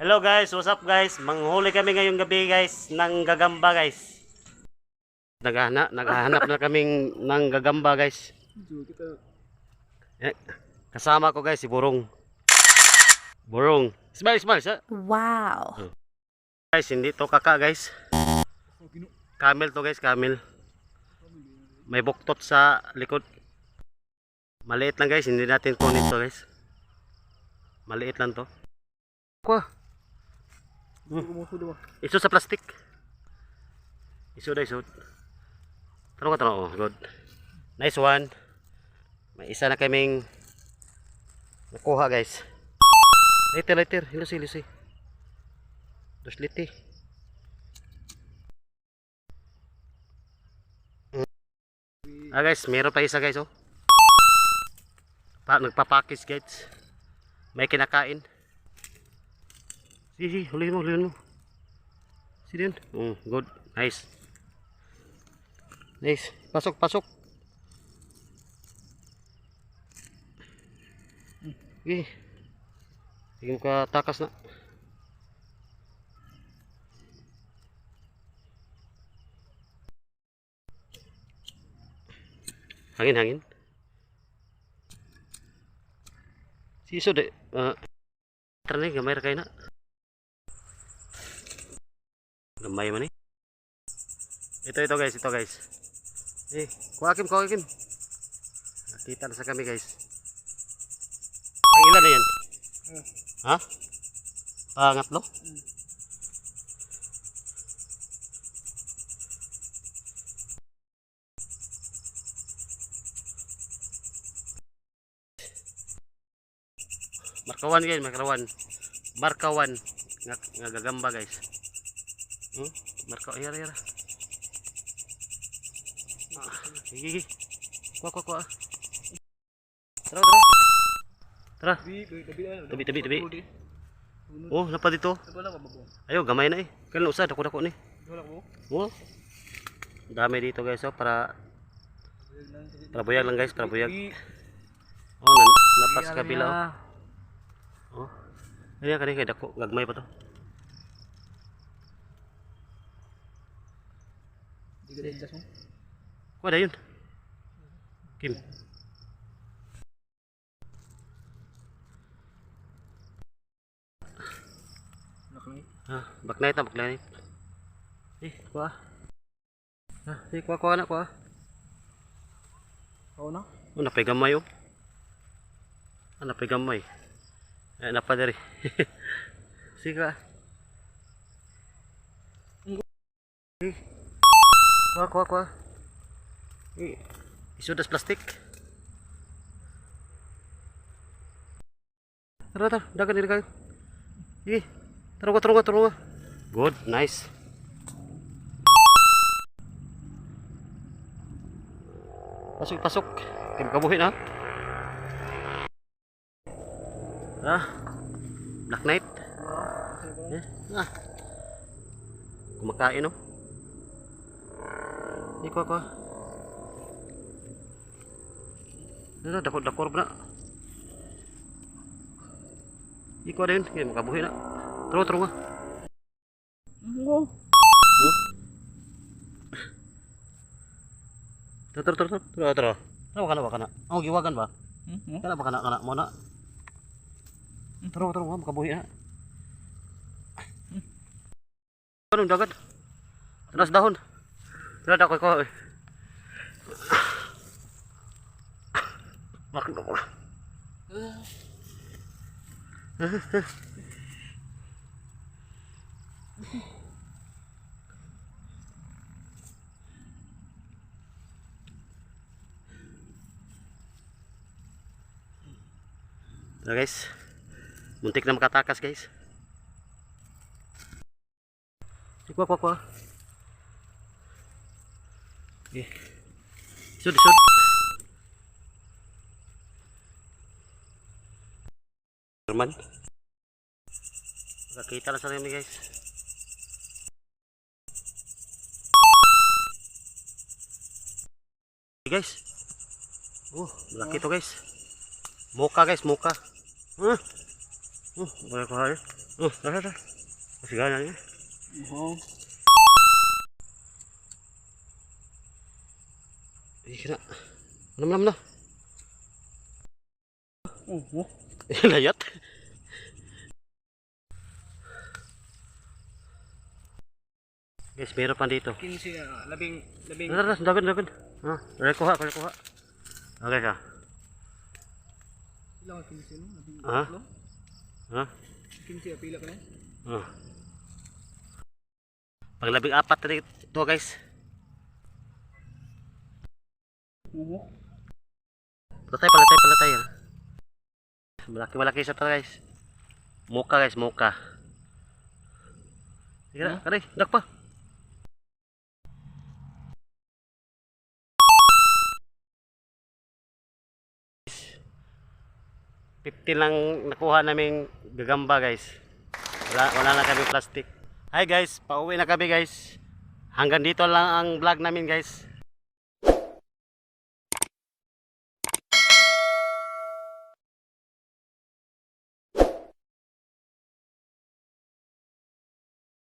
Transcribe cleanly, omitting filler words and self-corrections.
Hello guys, what's up guys? Manghuli kami ngayong gabi guys ng gagamba guys. Naghahanap na kaming ng gagamba guys. Eh, kasama ko guys si Burong. Burong. Smile, smile sa. Wow. Guys, hindi to kaka guys. Camel to guys, camel. May buktot sa likod. Maliit lang guys, hindi natin kunin to guys. Maliit lang to. Kuha. Iso sa plastic. Iso da iso. Tanong ka tanong. Oh, good. Nice one. May isa na kaming nakuha guys. Later. Lucy. Dos liti. Guys, meron pa isa guys oh. Nagpapakis guys. May kinakain. Sige, hulihin mo. Sige yun. Good. Nice. Pasok. Sige. Sige mo ka takas na. Hangin. Siso de. Tara gamay ra kay na. Gamay man eh. Ito guys. Kuha Kim. Nakita na sa kami guys. Ang ilan na yan? Ha? Pangatlo? Markawan nga gagamba guys. Yara. Sige. Kuha. Tara. Tabi. Oh, napa dito? Ayo, gamay na eh. Kailan usa dako ni. Oh. Dami dito guys oh para buyag lang guys, para buyag. Oh, napas kabila oh. Ayan kay dako, gagmay pa to. Kuha yun. Kim. Baknait. Kuha. Kuha na. Oo na? Napay gamay oh. Napay gamay. Napa dari. Sige. Kuha. Isu das plastik. Tara, dagan diri kayo. Tarong ka. Good, nice. Pasok. Kabuhin ha. Black Knight. Kumakain oh. Kuha. Dakor na. Ikaw din, makabuhi na. Taro nga. Taro. Taro ka na. Giwagan ba? Kana ba kana mo na? Taro nga, makabuhi na. Anong dagat? Tanas dahon. Tara ko. Makan ko. Nah guys, muntik na makatakas guys. Kuha. Sud. Teman. Nakita na sa kami guys. Guys. Malaki to guys. Muka guys. Boleh ko hari. Dah. Masih gana ni. Oh. Kena. Nam na. Oh. Layat. Guys, meron pa dito. 15 labing. Dagan. Kuha. Okay ka. Ilang 15 no? Labing. Ha? Ha? 15 pila ka na? Pag labing apat na ito guys. Oo. Palatay. Malaki siya ito guys. Muka guys, muka. Sige na, kari, dak pa. $50 lang nakuha naming gagamba guys. Wala na kami plastic. Hi guys, pauwi na kami guys. Hanggang dito lang ang vlog namin guys.